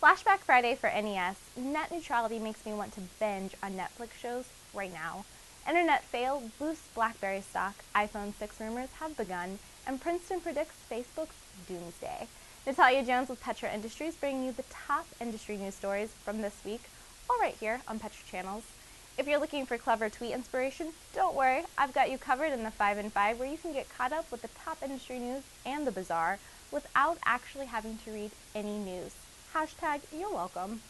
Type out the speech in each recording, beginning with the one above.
Flashback Friday for NES, net neutrality makes me want to binge on Netflix shows right now. Internet fail boosts Blackberry stock, iPhone 6 rumors have begun, and Princeton predicts Facebook's doomsday. Natalia Jones with Petra Industries bringing you the top industry news stories from this week, all right here on Petra Channels. If you're looking for clever tweet inspiration, don't worry, I've got you covered in the 5 in 5 where you can get caught up with the top industry news and the bizarre without actually having to read any news. Hashtag you're welcome.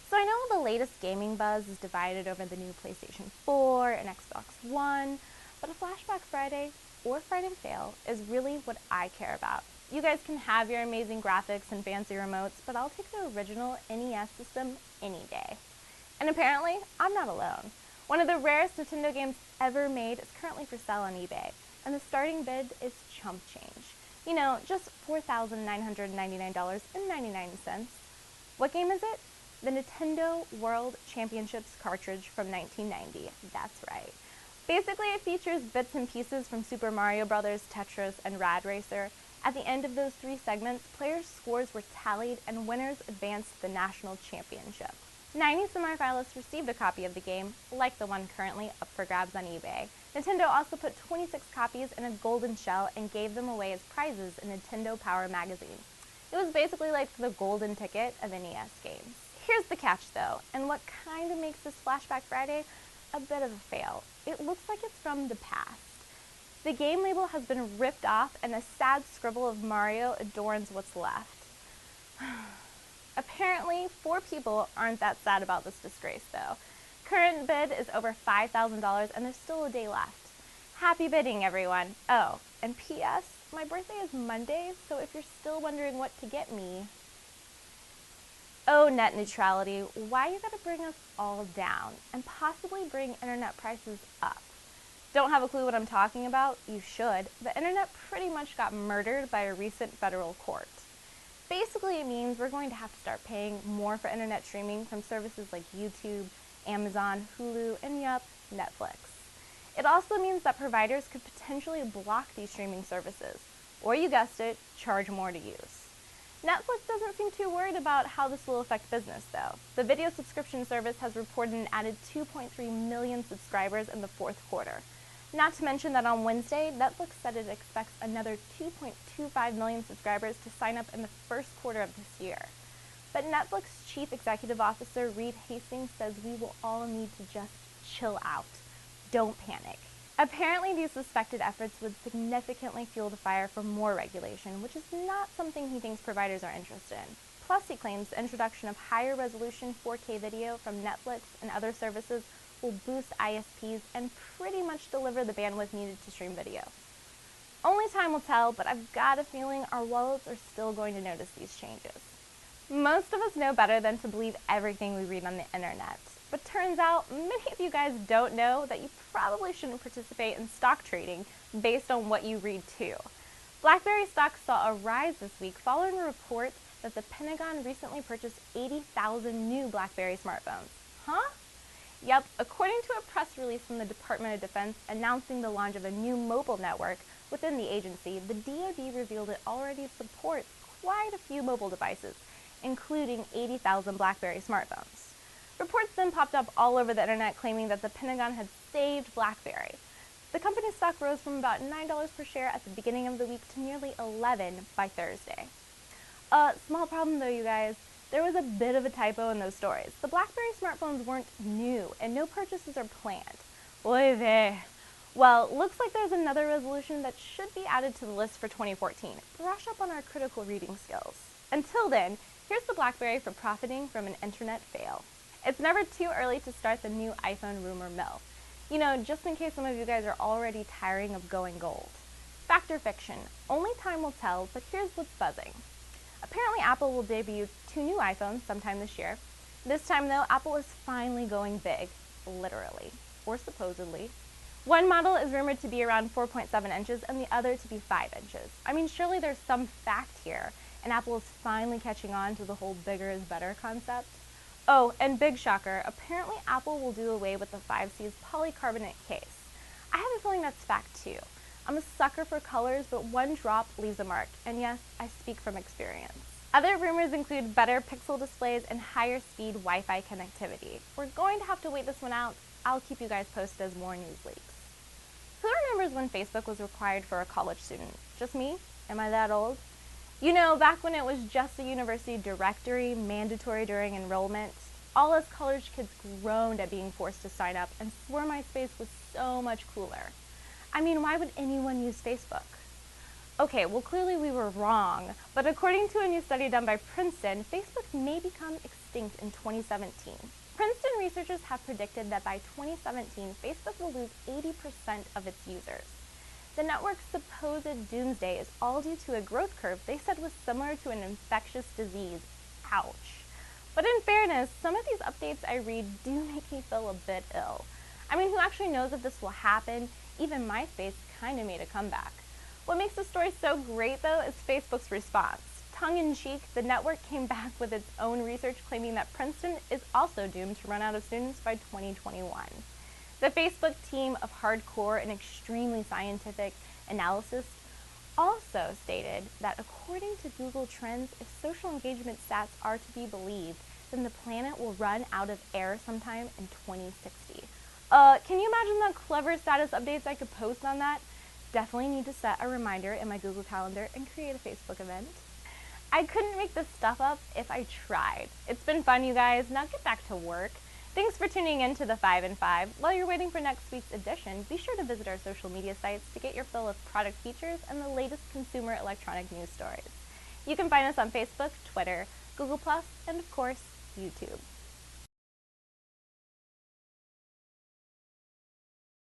So I know the latest gaming buzz is divided over the new PlayStation 4 and Xbox One, but a Flashback Friday or Friday Fail is really what I care about. You guys can have your amazing graphics and fancy remotes, but I'll take the original NES system any day. And apparently, I'm not alone. One of the rarest Nintendo games ever made is currently for sale on eBay, and the starting bid is chump change. You know, just $4,999.99. What game is it? The Nintendo World Championships cartridge from 1990. That's right. Basically, it features bits and pieces from Super Mario Bros., Tetris, and Rad Racer. At the end of those 3 segments, players' scores were tallied and winners advanced to the national championship. 90 semifinalists received a copy of the game, like the one currently up for grabs on eBay. Nintendo also put 26 copies in a golden shell and gave them away as prizes in Nintendo Power magazine. It was basically like the golden ticket of NES games. Here's the catch though, and what kind of makes this Flashback Friday a bit of a fail. It looks like it's from the past. The game label has been ripped off and a sad scribble of Mario adorns what's left. Apparently, 4 people aren't that sad about this disgrace though. Current bid is over $5,000 and there's still a day left. Happy bidding, everyone. Oh, and P.S., my birthday is Monday, so if you're still wondering what to get me... Oh, net neutrality, why you gotta bring us all down and possibly bring internet prices up? Don't have a clue what I'm talking about? You should. The internet pretty much got murdered by a recent federal court. Basically, it means we're going to have to start paying more for internet streaming from services like YouTube, Amazon, Hulu, and yup, Netflix. It also means that providers could potentially block these streaming services, or you guessed it, charge more to use. Netflix doesn't seem too worried about how this will affect business, though. The video subscription service has reported an added 2.3 million subscribers in the 4th quarter. Not to mention that on Wednesday, Netflix said it expects another 2.25 million subscribers to sign up in the 1st quarter of this year. But Netflix Chief Executive Officer Reed Hastings says we will all need to just chill out. Don't panic. Apparently, these suspected efforts would significantly fuel the fire for more regulation, which is not something he thinks providers are interested in. Plus, he claims the introduction of higher resolution 4K video from Netflix and other services will boost ISPs and pretty much deliver the bandwidth needed to stream video. Only time will tell, but I've got a feeling our wallets are still going to notice these changes. Most of us know better than to believe everything we read on the internet. But turns out, many of you guys don't know that you probably shouldn't participate in stock trading based on what you read too. Blackberry stock saw a rise this week following a report that the Pentagon recently purchased 80,000 new Blackberry smartphones. Huh? Yep, according to a press release from the Department of Defense announcing the launch of a new mobile network within the agency, the DoD revealed it already supports quite a few mobile devices, including 80,000 Blackberry smartphones. Reports then popped up all over the internet claiming that the Pentagon had saved Blackberry. The company's stock rose from about $9 per share at the beginning of the week to nearly $11 by Thursday. Small problem though, you guys. There was a bit of a typo in those stories. The Blackberry smartphones weren't new and no purchases are planned. Oy vey. Well, looks like there's another resolution that should be added to the list for 2014. Brush up on our critical reading skills. Until then, here's the Blackberry for profiting from an internet fail. It's never too early to start the new iPhone rumor mill. You know, just in case some of you guys are already tiring of going gold. Fact or fiction? Only time will tell, but here's what's buzzing. Apparently Apple will debut 2 new iPhones sometime this year. This time though, Apple is finally going big. Literally. Or supposedly. One model is rumored to be around 4.7 inches and the other to be 5 inches. I mean, surely there's some fact here, and Apple is finally catching on to the whole bigger is better concept. Oh, and big shocker, apparently Apple will do away with the 5C's polycarbonate case. I have a feeling that's fact too. I'm a sucker for colors, but one drop leaves a mark, and yes, I speak from experience. Other rumors include better pixel displays and higher speed Wi-Fi connectivity. We're going to have to wait this one out. I'll keep you guys posted as more news leaks. Who remembers when Facebook was required for a college student? Just me? Am I that old? You know, back when it was just a university directory, mandatory during enrollment, all us college kids groaned at being forced to sign up and swore MySpace was so much cooler. I mean, why would anyone use Facebook? Okay, well clearly we were wrong, but according to a new study done by Princeton, Facebook may become extinct in 2017. Princeton researchers have predicted that by 2017, Facebook will lose 80% of its users. The network's supposed doomsday is all due to a growth curve they said was similar to an infectious disease. Ouch. But in fairness, some of these updates I read do make me feel a bit ill. I mean, who actually knows if this will happen? Even MySpace kind of made a comeback. What makes the story so great, though, is Facebook's response. Tongue-in-cheek, the network came back with its own research claiming that Princeton is also doomed to run out of students by 2021. The Facebook team of hardcore and extremely scientific analysis also stated that according to Google Trends, if social engagement stats are to be believed, then the planet will run out of air sometime in 2060. Can you imagine the clever status updates I could post on that? Definitely need to set a reminder in my Google Calendar and create a Facebook event. I couldn't make this stuff up if I tried. It's been fun, you guys. Now get back to work. Thanks for tuning in to the 5 in 5. While you're waiting for next week's edition, be sure to visit our social media sites to get your fill of product features and the latest consumer electronic news stories. You can find us on Facebook, Twitter, Google+, and of course, YouTube.